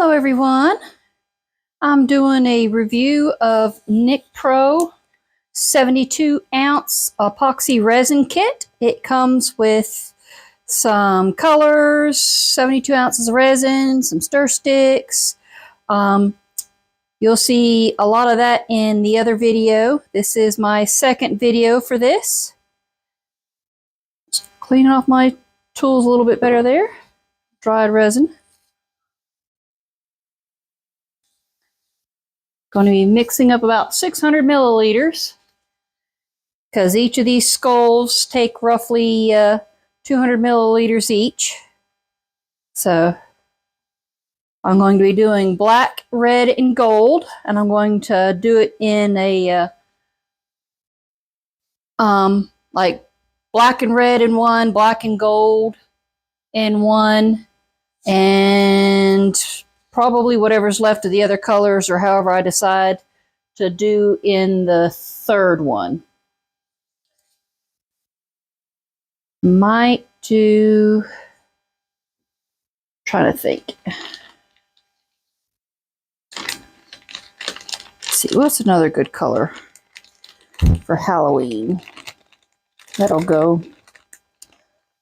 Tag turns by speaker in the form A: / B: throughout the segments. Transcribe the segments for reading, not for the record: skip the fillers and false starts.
A: Hello everyone, I'm doing a review of Nicpro 72 ounce epoxy resin kit. It comes with some colors, 72 ounces of resin, some stir sticks. You'll see a lot of that in the other video. This is my second video for this. Just cleaning off my tools a little bit better there. Dried resin. Going to be mixing up about 600 milliliters because each of these skulls take roughly 200 milliliters each. So I'm going to be doing black, red, and gold, and I'm going to do it in a like black and red in one, black and gold in one, and probably whatever's left of the other colors, or however I decide to do in the third one. Might do, trying to think. Let's see, what's another good color for Halloween? That'll go,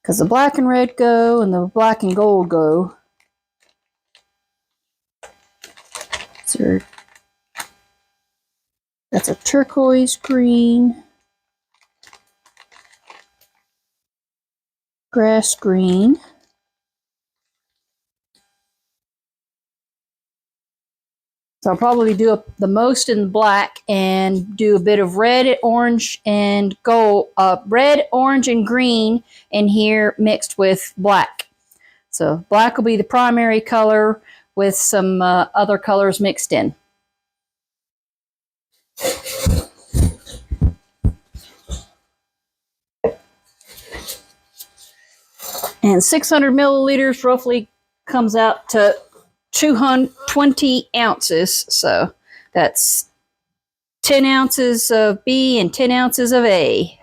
A: because the black and red go and the black and gold go. So that's a turquoise green, grass green, so I'll probably do the most in black and do a bit of red, orange, and gold, red, orange, and green in here mixed with black. So black will be the primary color with some other colors mixed in. And 600 milliliters roughly comes out to 220 ounces. So that's 10 ounces of B and 10 ounces of A.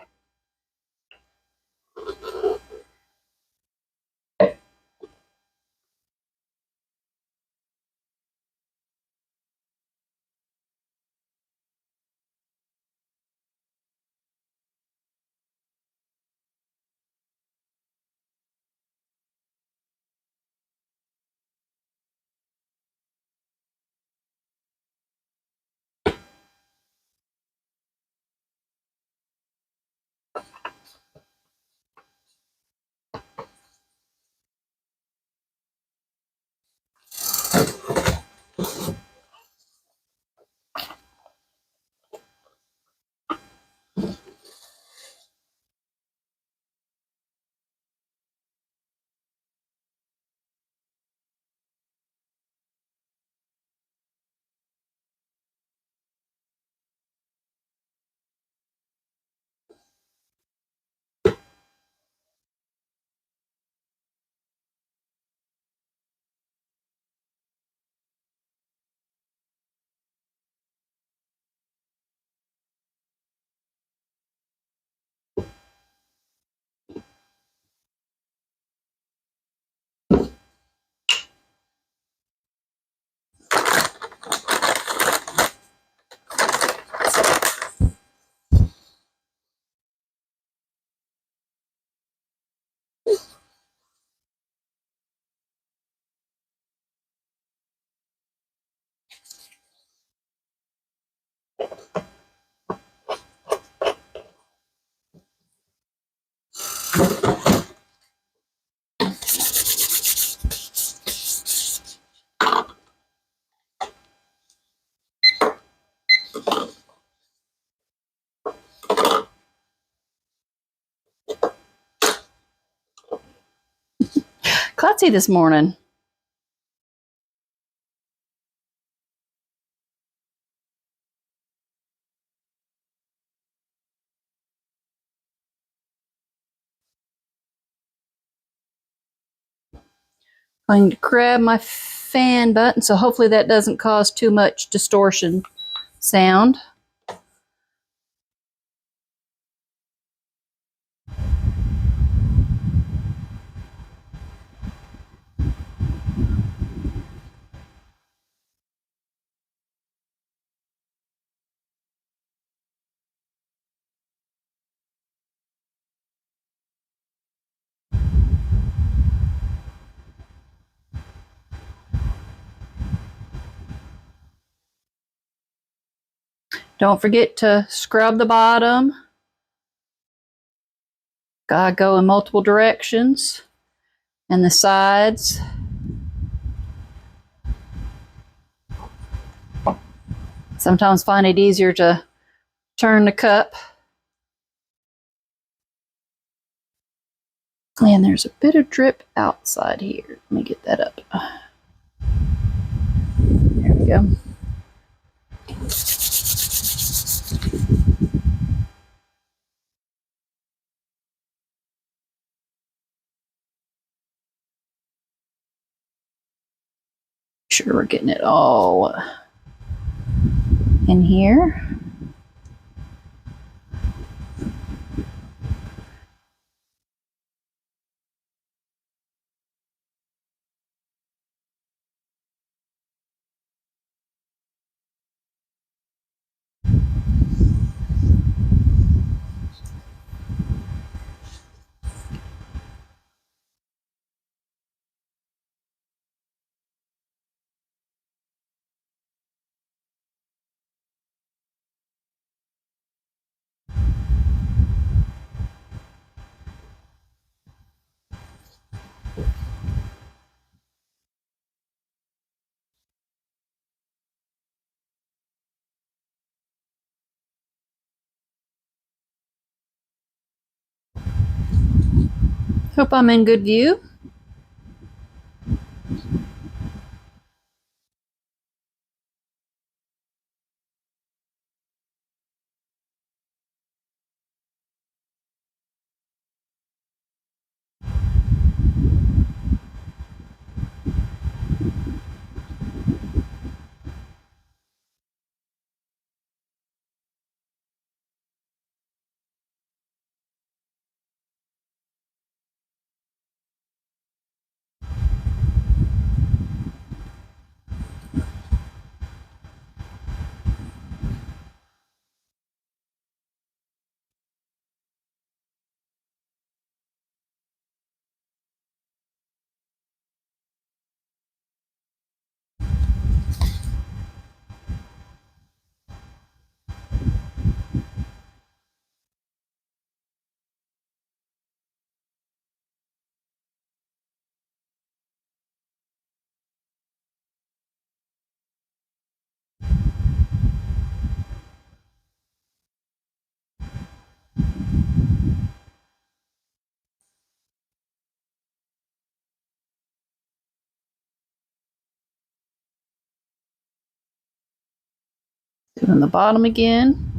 A: Klutzy this morning. I'm going to grab my fan button, so hopefully that doesn't cause too much distortion sound. Don't forget to scrub the bottom. Gotta go in multiple directions. And the sides. Sometimes find it easier to turn the cup. And there's a bit of drip outside here. Let me get that up. There we go. Sure we're getting it all in here. Hope I'm in good view. Doing the bottom again.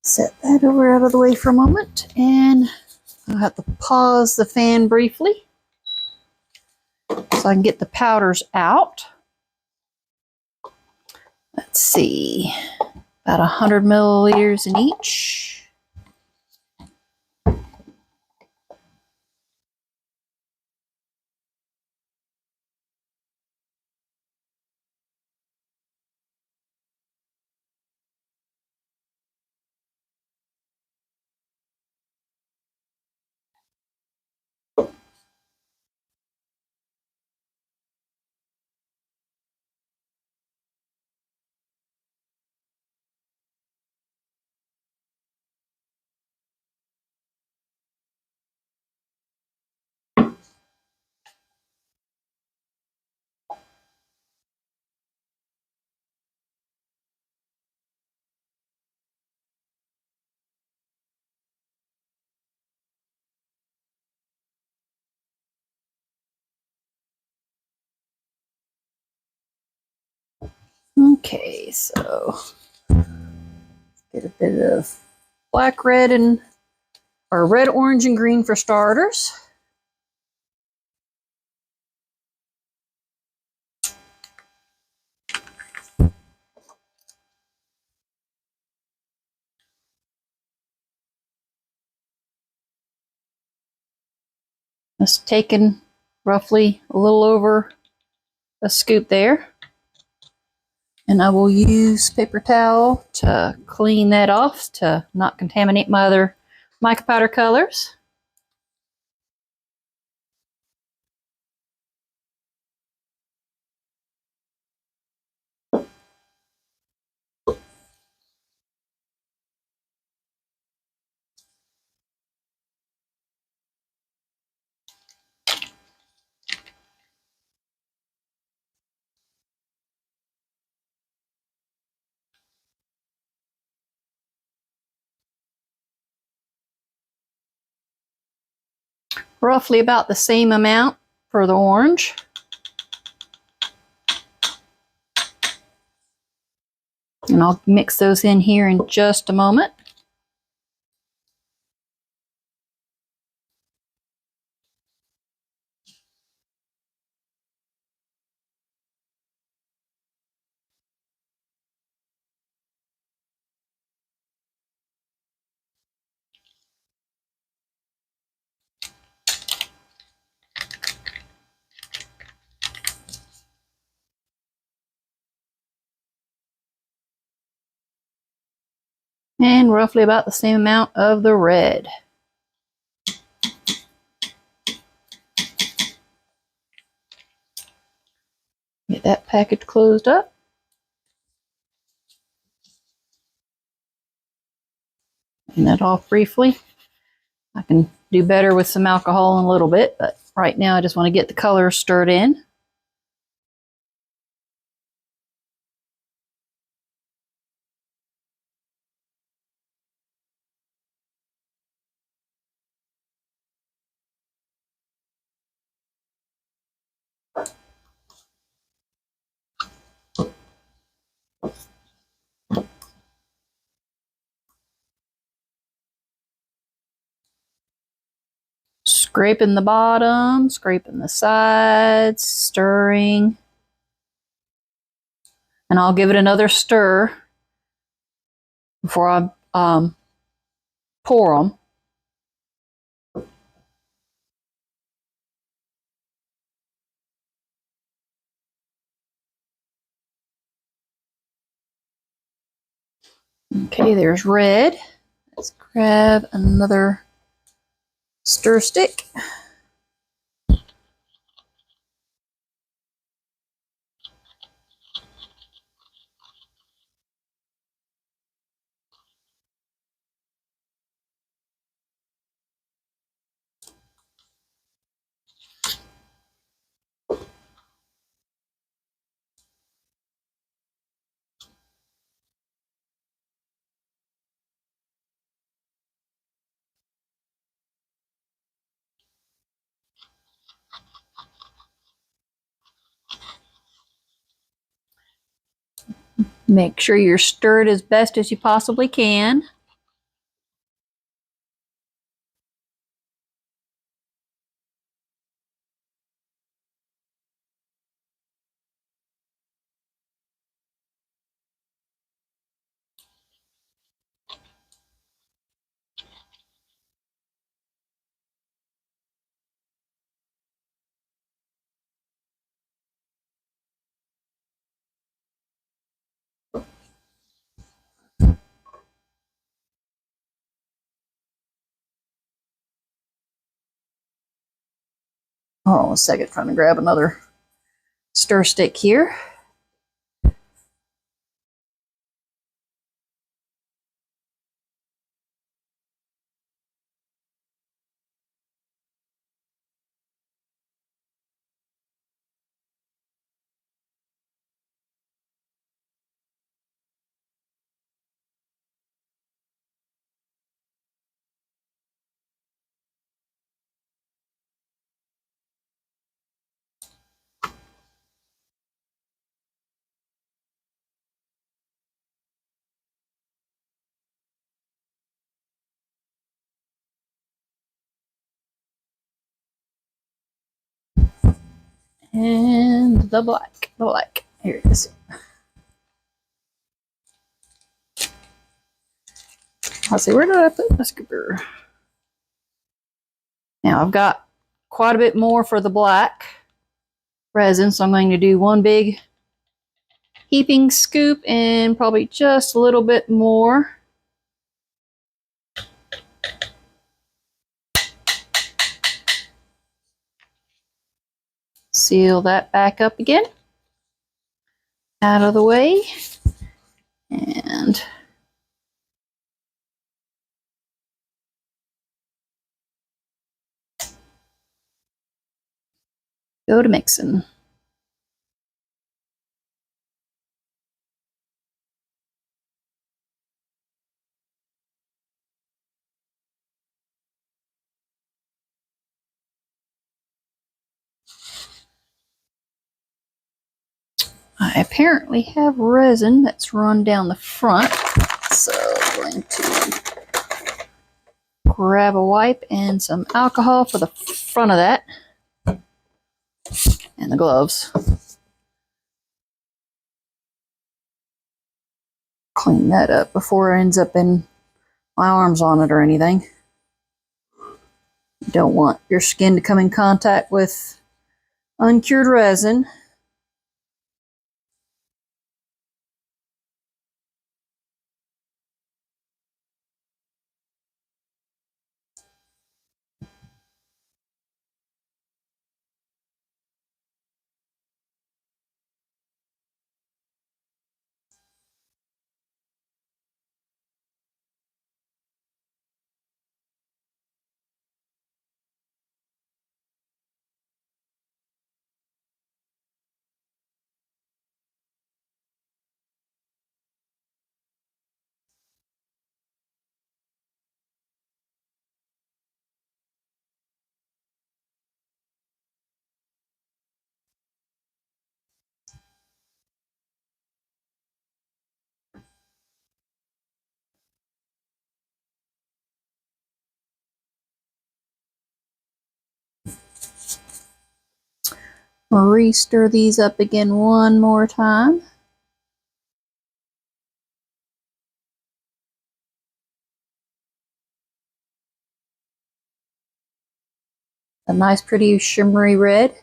A: Set that over out of the way for a moment, and I'll have to pause the fan briefly so I can get the powders out. let's see, about 100 milliliters in each. Okay, so get a bit of black, red, and or red, orange, and green for starters. Just taking roughly a little over a scoop there. And I will use paper towel to clean that off to not contaminate my other mica powder colors. Roughly about the same amount for the orange. And I'll mix those in here in just a moment. And roughly about the same amount of the red. Get that package closed up. Clean that off briefly. I can do better with some alcohol in a little bit, but right now I just want to get the colors stirred in. Scraping the bottom, scraping the sides, stirring. And I'll give it another stir before I pour them. Okay, there's red. Let's grab another stir stick. Make sure you're stirred as best as you possibly can. Hold on a second, trying to grab another stir stick here. And the black, Here it is. Let's see, where did I put my scooper? Now I've got quite a bit more for the black resin, so I'm going to do one big heaping scoop and probably just a little bit more. Seal that back up again. Out of the way. And go to mixing. I apparently have resin that's run down the front, so I'm going to grab a wipe and some alcohol for the front of that, and the gloves. Clean that up before it ends up in my arms on it or anything. You don't want your skin to come in contact with uncured resin. Re-stir these up again one more time. A nice pretty shimmery red.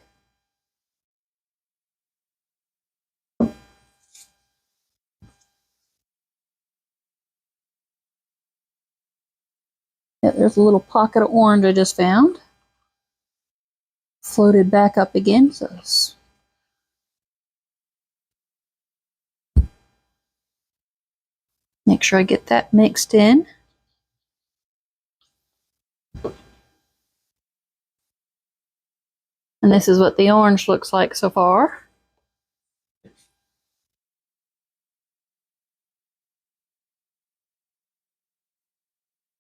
A: Yeah, there's a little pocket of orange I just found. Floated back up again, so make sure I get that mixed in. And this is what the orange looks like so far.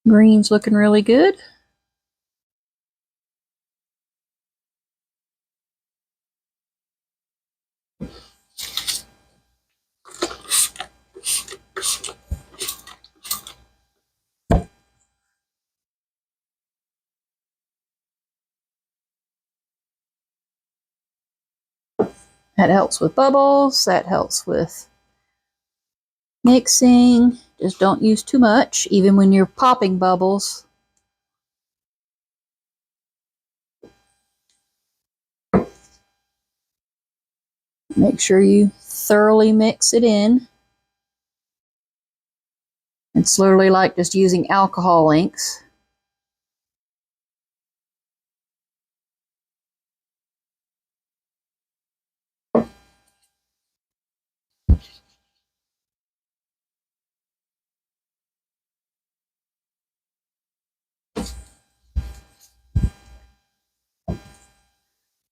A: Green's looking really good. That helps with bubbles, that helps with mixing. Just don't use too much, even when you're popping bubbles. Make sure you thoroughly mix it in. It's literally like just using alcohol inks.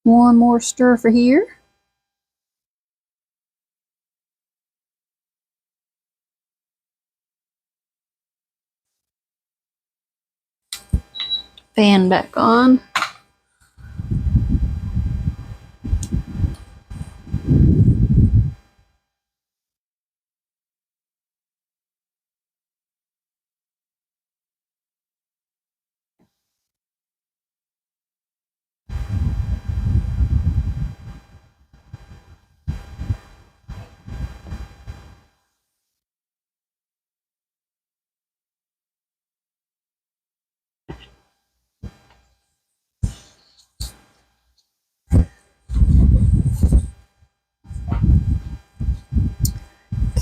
A: one more stir for here. Fan back on.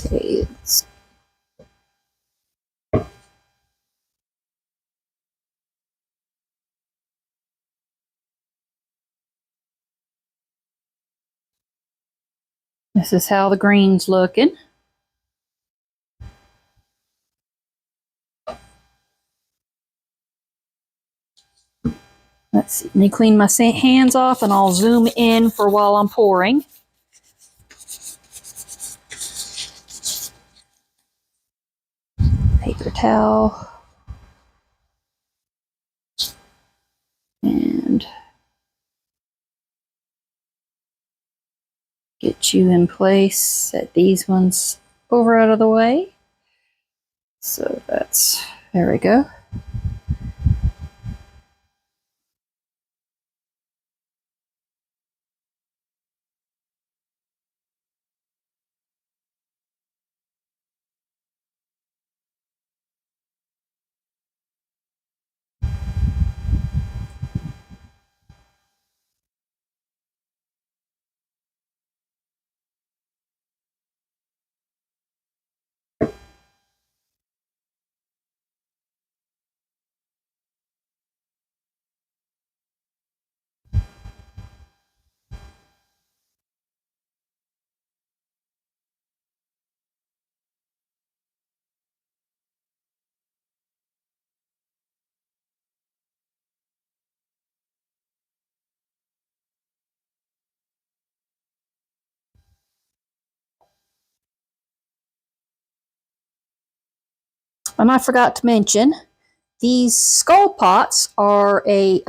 A: Okay, this is how the green's looking. Let's see, let me clean my hands off and I'll zoom in for while I'm pouring. Paper towel. And get you in place. Set these ones over out of the way. So that's, there we go. And I forgot to mention, these skull pots are a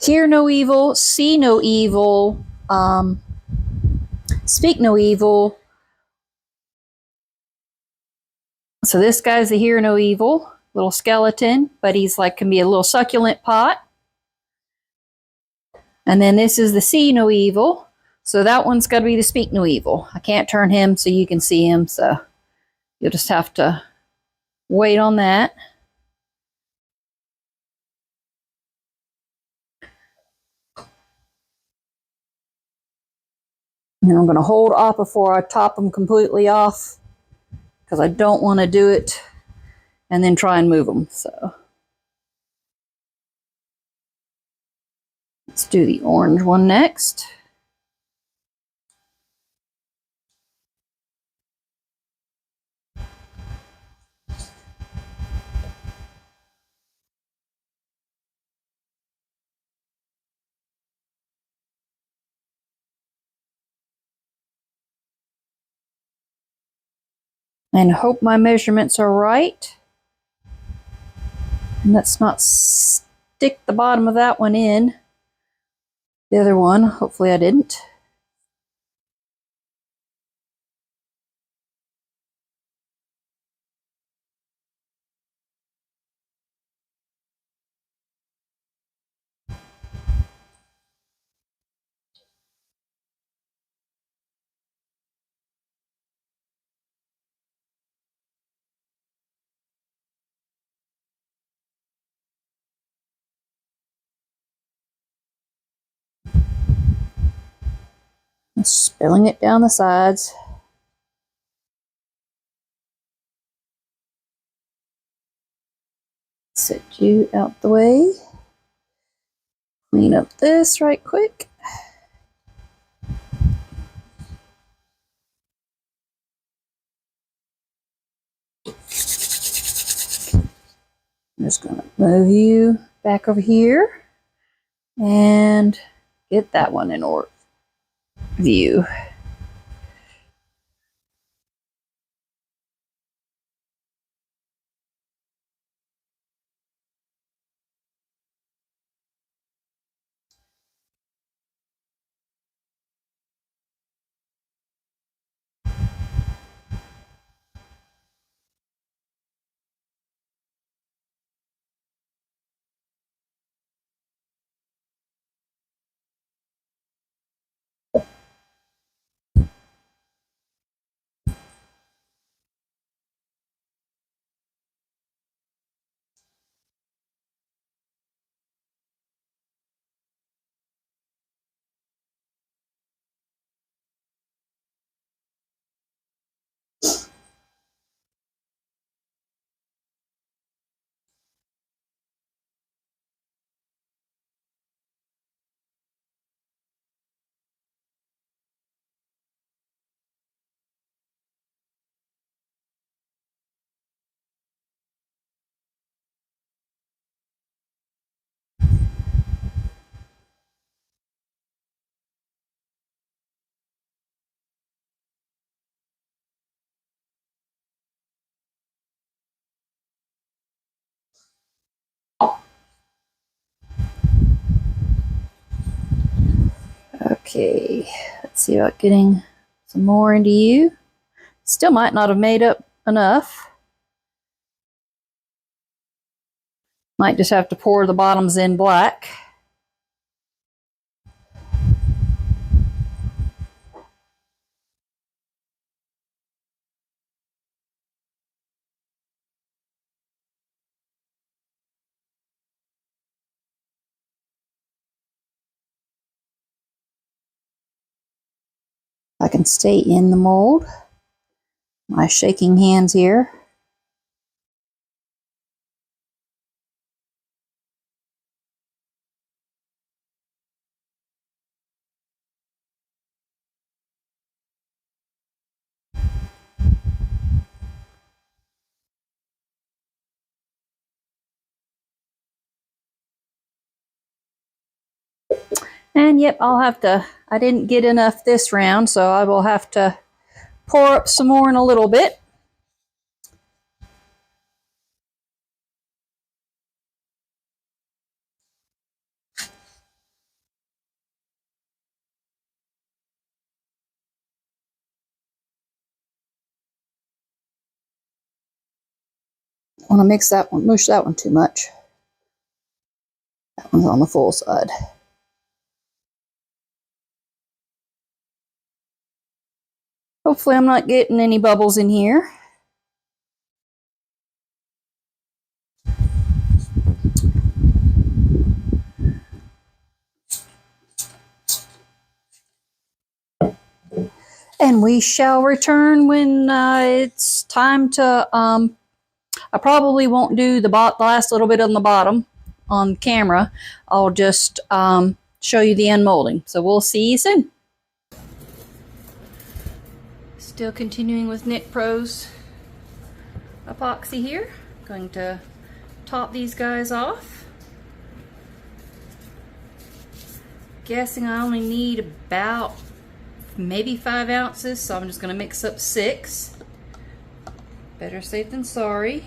A: hear no evil, see no evil, speak no evil. So this guy's the hear no evil, little skeleton, but he's like, can be a little succulent pot. And then this is the see no evil. So that one's got to be the speak no evil. I can't turn him so you can see him, so you'll just have to wait on that. And I'm going to hold off before I top them completely off because I don't want to do it and then try and move them. So let's do the orange one next. And hope my measurements are right. And let's not stick the bottom of that one in. The other one, hopefully I didn't. And spilling it down the sides. Set you out the way. Clean up this right quick. I'm just going to move you back over here. and get that one in order view. Okay, let's see about getting some more into you. Still might not have made up enough. Might just have to pour the bottoms in black. I can stay in the mold. My shaking hands here. And yep, I'll have to, I didn't get enough this round, so I will have to pour up some more in a little bit. I want to mix that one, mush that one too much. That one's on the full side. Hopefully I'm not getting any bubbles in here. And we shall return when it's time to, I probably won't do the last little bit on the bottom on camera. I'll just show you the end molding. So we'll see you soon. Still continuing with Nicpro's epoxy here. Going to top these guys off. Guessing I only need about maybe 5 ounces, so I'm just going to mix up 6. Better safe than sorry.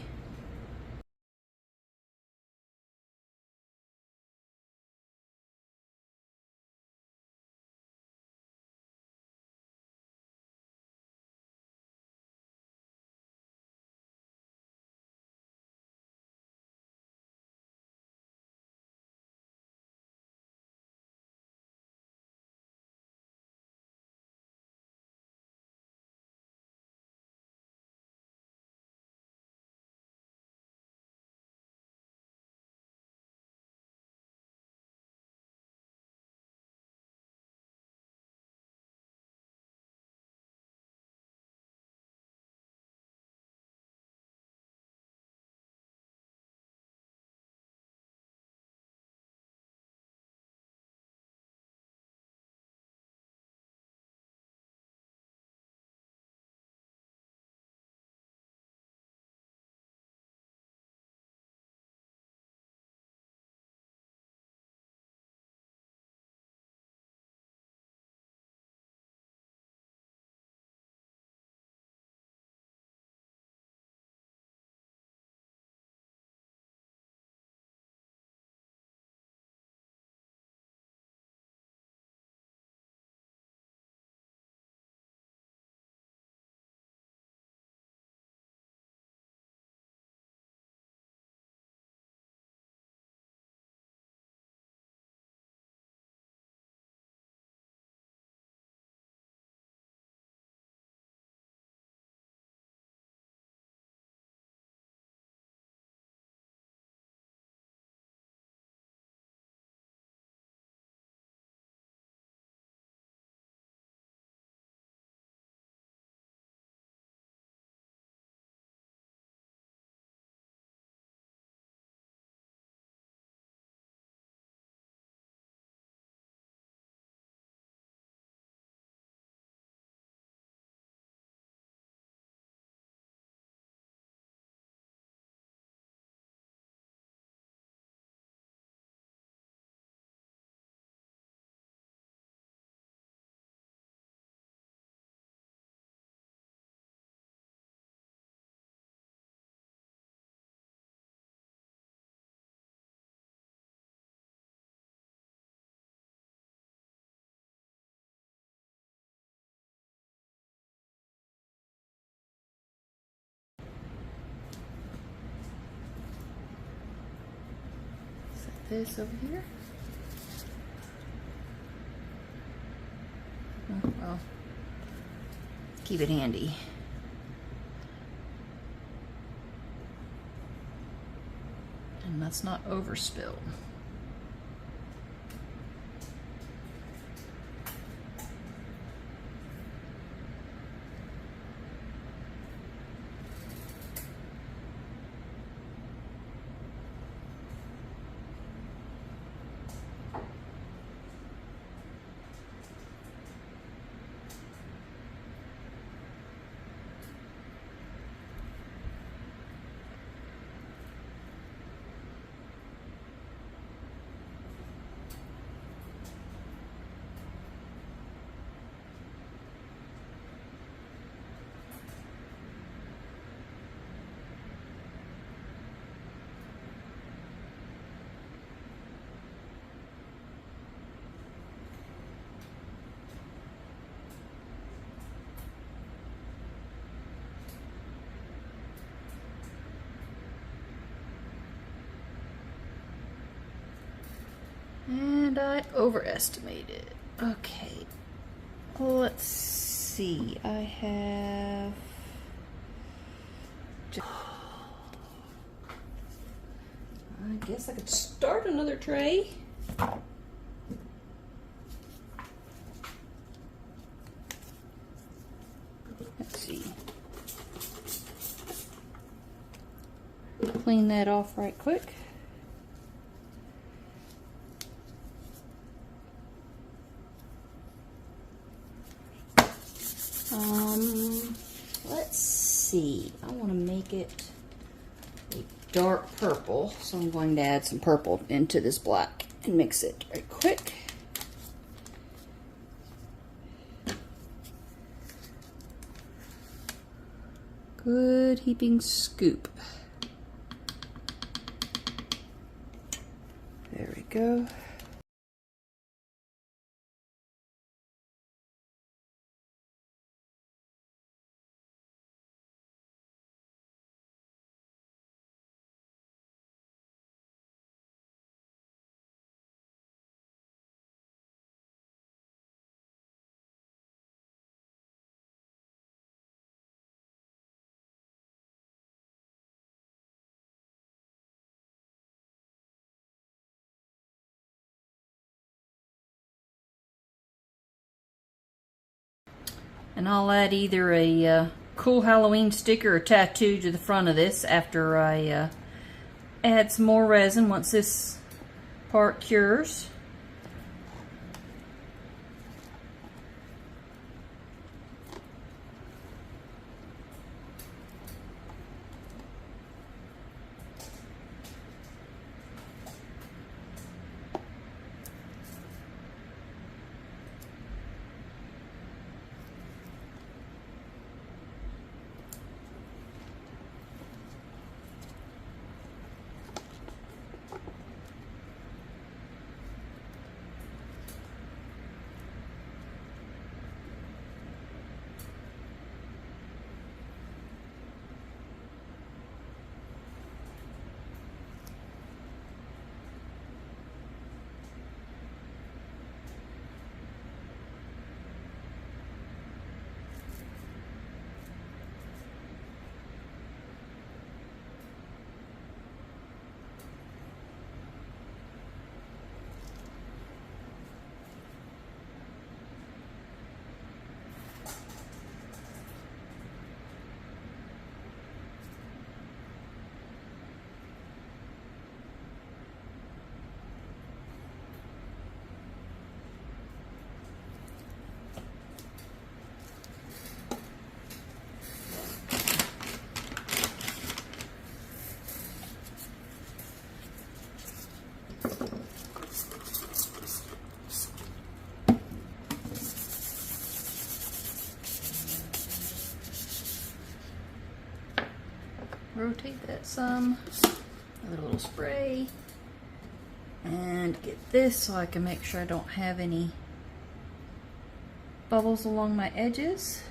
A: this over here. Oh, well, keep it handy. And let's not overspill. And I overestimated. Okay. Let's see. I have... I guess I could start another tray. Let's see. Clean that off right quick. Let's see. I want to make it a dark purple, so I'm going to add some purple into this black and mix it right quick. Good heaping scoop. There we go. And I'll add either a cool Halloween sticker or tattoo to the front of this after I add some more resin once this part cures. Rotate that some, another little spray, and get this so I can make sure I don't have any bubbles along my edges.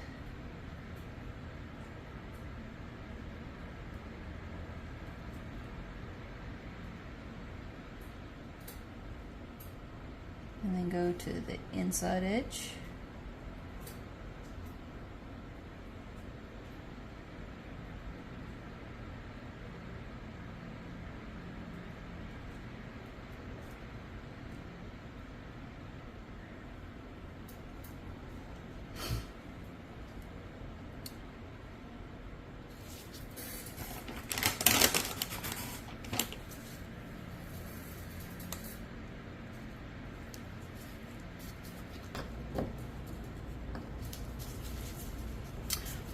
A: then go to the inside edge.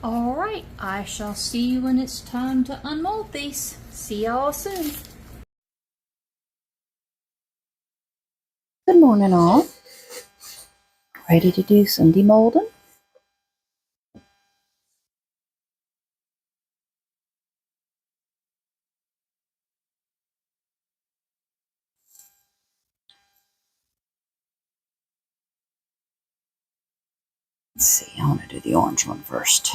A: All right, I shall see you when it's time to unmold these. See y'all soon. Good morning, all. Ready to do some demolding? Let's see, I want to do the orange one first.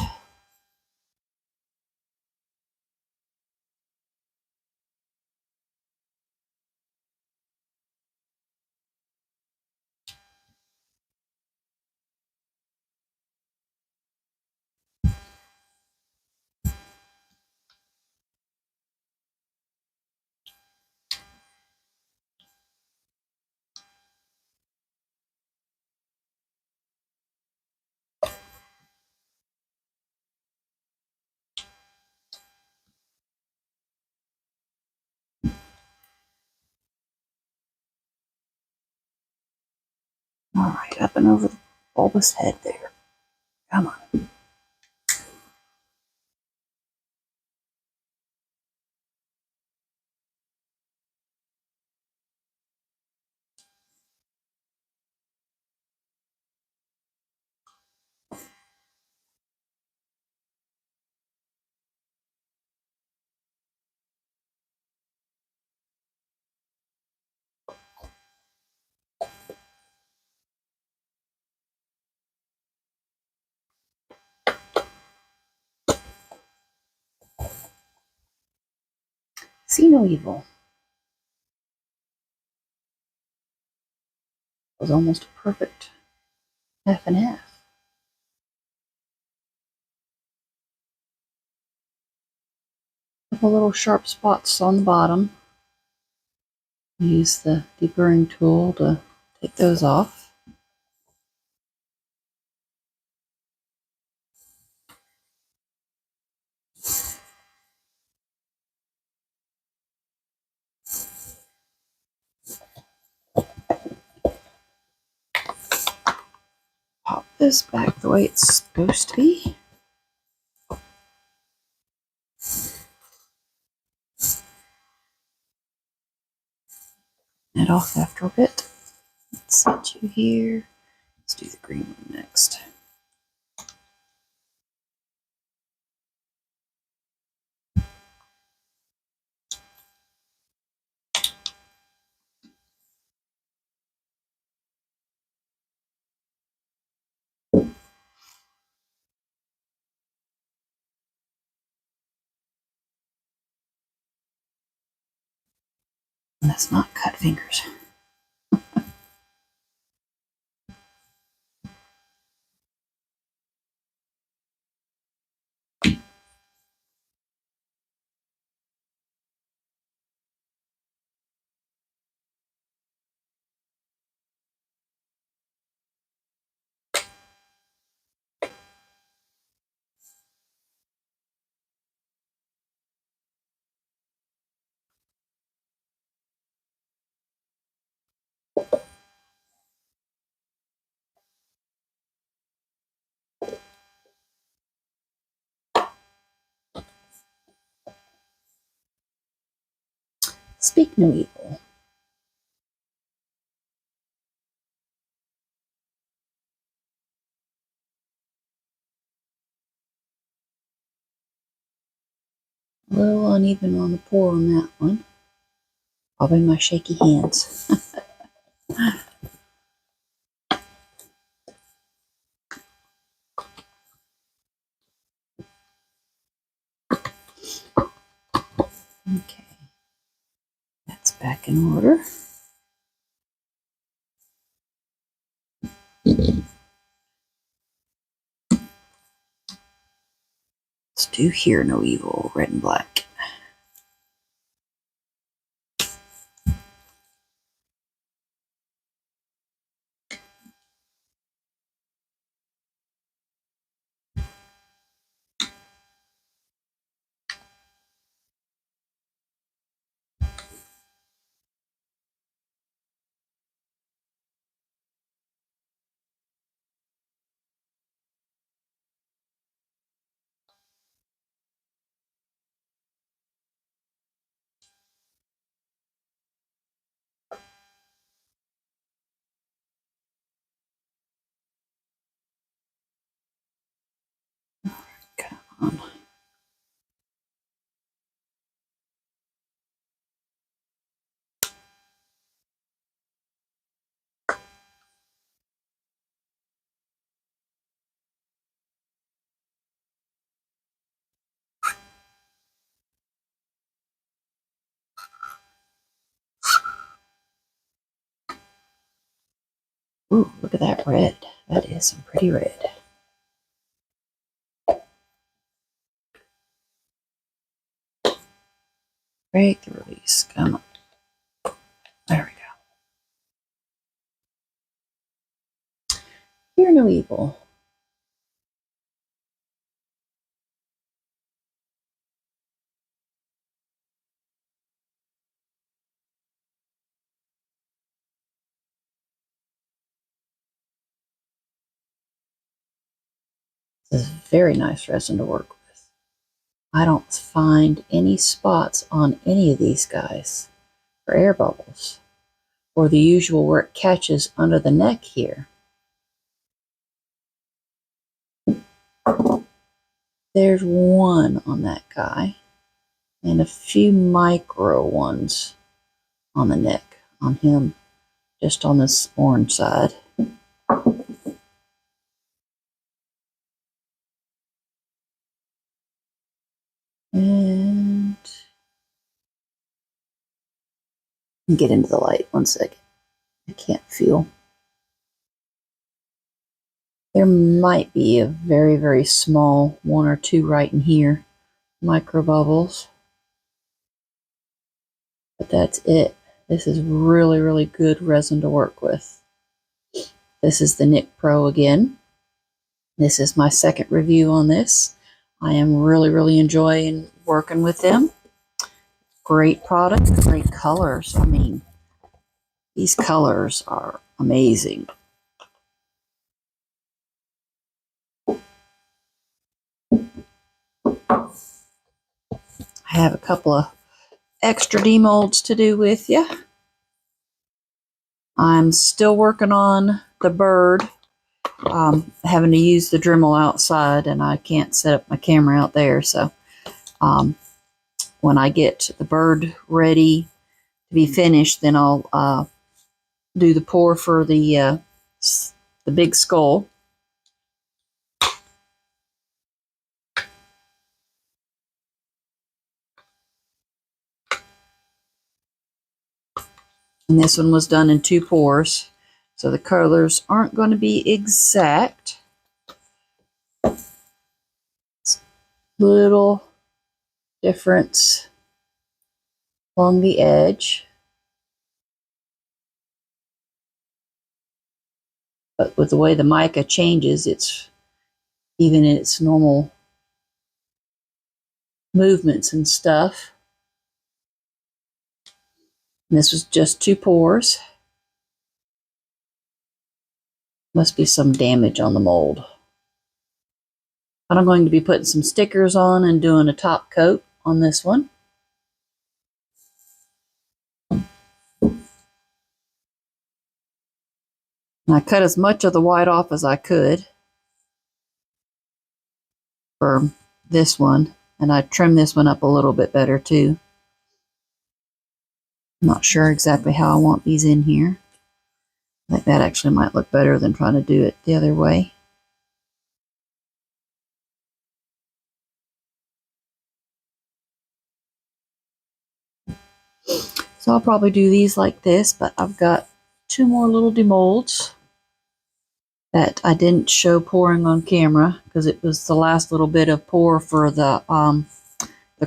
A: All right, up and over the bulbous head there. Come on. See no evil. It was almost a perfect half and half. Couple little sharp spots on the bottom. Use the deburring tool to take those off. Pop this back the way it's supposed to be. It off after a bit. Let's set you here. Let's do the green one next. And let's not cut fingers. Speak no evil. A little uneven on the pour on that one. Probably my shaky hands. Okay. That's back in order. do hear no evil, red and black. Come on. Ooh, look at that red. That is some pretty red. Break the release. Come on. There we go. Hear no evil. This is very nice resin to work with. I don't find any spots on any of these guys for air bubbles, or the usual where it catches under the neck here. There's one on that guy, and a few micro ones on the neck on him, just on this orange side. And get into the light 1 second. I can't feel. There might be a very, very small 1 or 2 right in here, micro bubbles. But that's it. This is really, really good resin to work with. This is the Nicpro again. This is my second review on this. I am really, really enjoying working with them. Great product, great colors. I mean, these colors are amazing. I have a couple of extra demolds to do with you. I'm still working on the bird. Having to use the Dremel outside, and I can't set up my camera out there. So when I get the bird ready to be finished, then I'll do the pour for the big skull. And this one was done in 2 pours, so the colors aren't going to be exact. Little difference along the edge, but with the way the mica changes, it's even in its normal movements and stuff. And this was just 2 pours. Must be some damage on the mold. But I'm going to be putting some stickers on and doing a top coat on this one. And I cut as much of the white off as I could for this one, and I trimmed this one up a little bit better too. I'm not sure exactly how I want these in here. I think that actually might look better than trying to do it the other way. So I'll probably do these like this, but I've got 2 more little demolds. that I didn't show pouring on camera because it was the last little bit of pour for the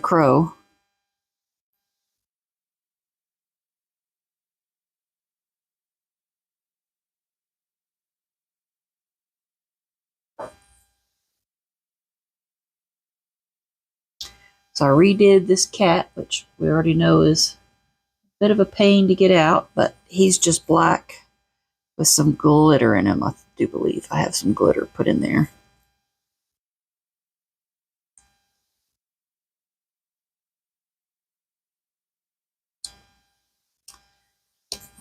A: crow. So I redid this cat, which we already know is a bit of a pain to get out, but he's just black with some glitter in him. I do believe I have some glitter put in there.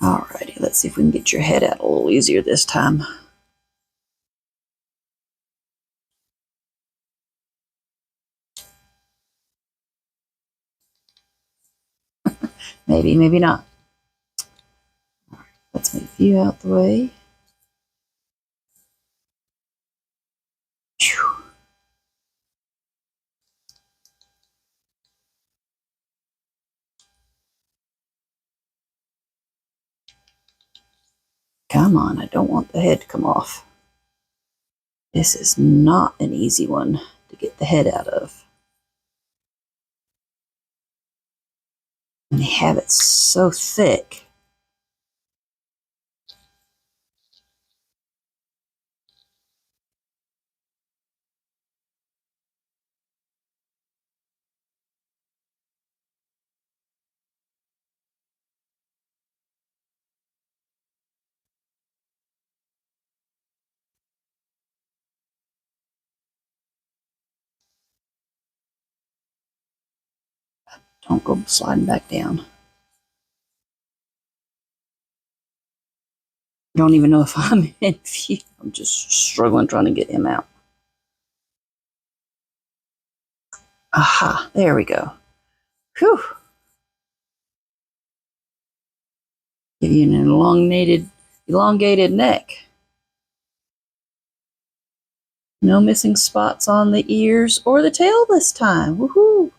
A: Alrighty, let's see if we can get your head out a little easier this time. Maybe, maybe not. Alright, let's move you out the way. Whew. Come on, I don't want the head to come off. This is not an easy one to get the head out of. And they have it so thick. Don't go sliding back down. Don't even know if I'm in view. I'm just struggling trying to get him out. Aha, there we go. Whew. Give you an elongated neck. No missing spots on the ears or the tail this time. Woohoo!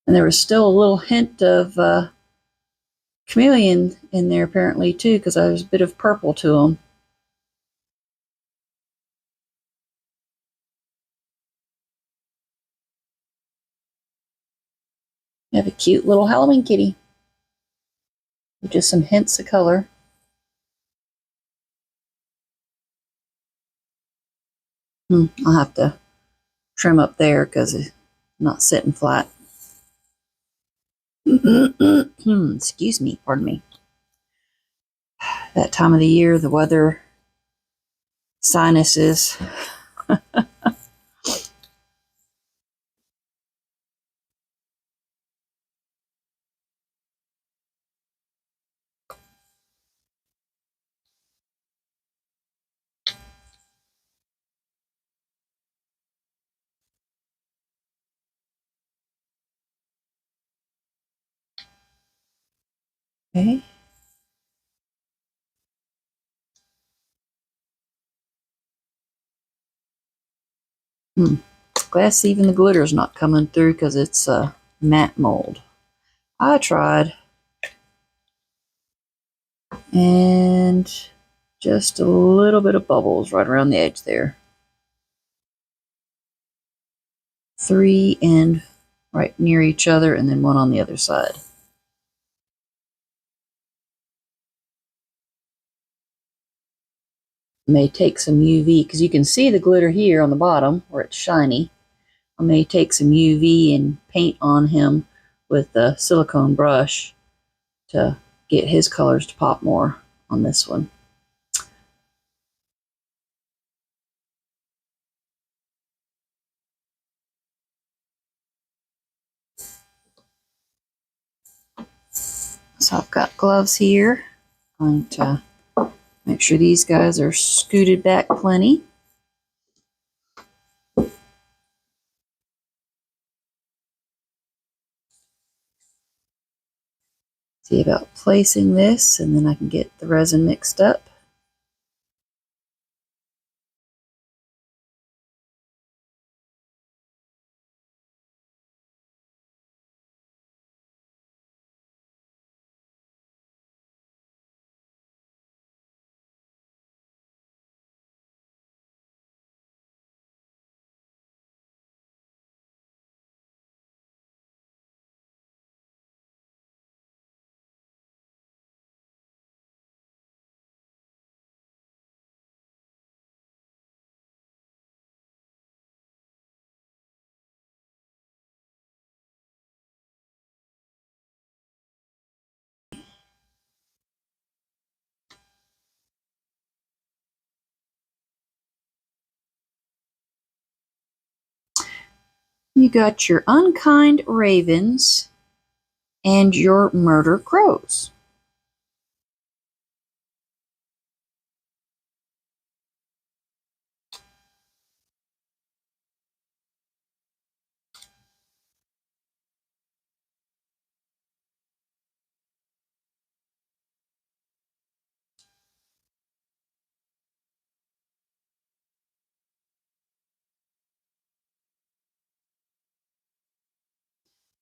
A: And there was still a little hint of chameleon in there apparently too, because there's a bit of purple to them. You have a cute little Halloween kitty with just some hints of color. I'll have to trim up there because it's not sitting flat. Excuse me, pardon me. That time of the year, the weather, sinuses. Okay. Glass, even the glitter's not coming through because it's matte mold. I tried. And just a little bit of bubbles right around the edge there. 3 and right near each other, and then 1 on the other side. May take some UV because you can see the glitter here on the bottom where it's shiny. I may take some UV and paint on him with the silicone brush to get his colors to pop more on this one. So I've got gloves here. I'm going to make sure these guys are scooted back plenty. See about placing this, and then I can get the resin mixed up. got your unkind ravens and your murder crows.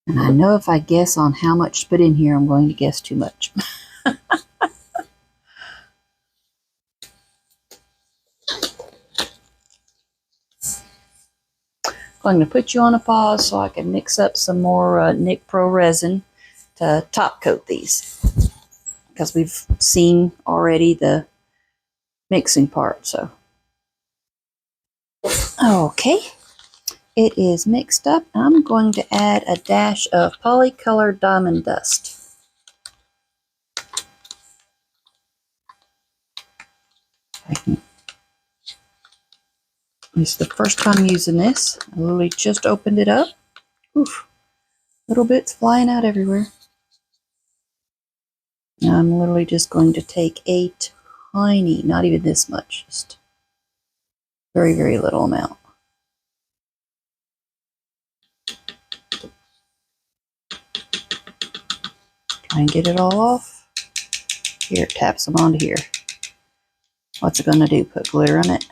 A: And I know if I guess on how much to put in here, I'm going to guess too much. I'm going to put you on a pause so I can mix up some more Nicpro resin to top coat these, because we've seen already the mixing part. So, okay, it is mixed up. I'm going to add a dash of polycolored diamond dust. This is the first time using this. I literally just opened it up. Oof, little bits flying out everywhere. Now I'm literally just going to take a tiny, not even this much, just very, very little amount. Try and get it all off. Here, tap some onto here. What's it going to do? Put glitter on it?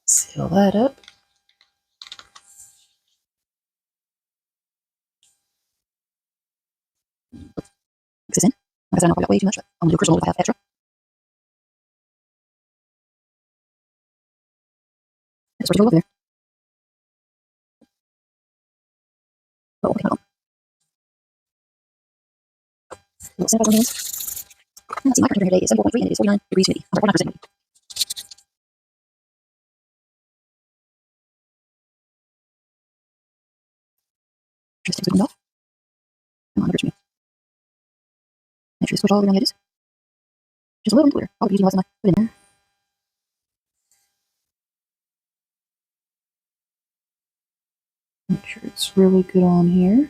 A: Seal that up. Mix this in. Because I know I got way too much, but I'm going to do a crystal if I have extra. It's pretty over there. Oh, okay, hold on. Little sample on hands. Let's see, my temperature today is 7.3 and it is 49 degrees humidity. I'm sorry, 49% humidity. Just take this off. Come on, hurts me. Make sure to switch all around the edges. Just a little glitter. I'll be using less than I put in there. Make sure it's really good on here.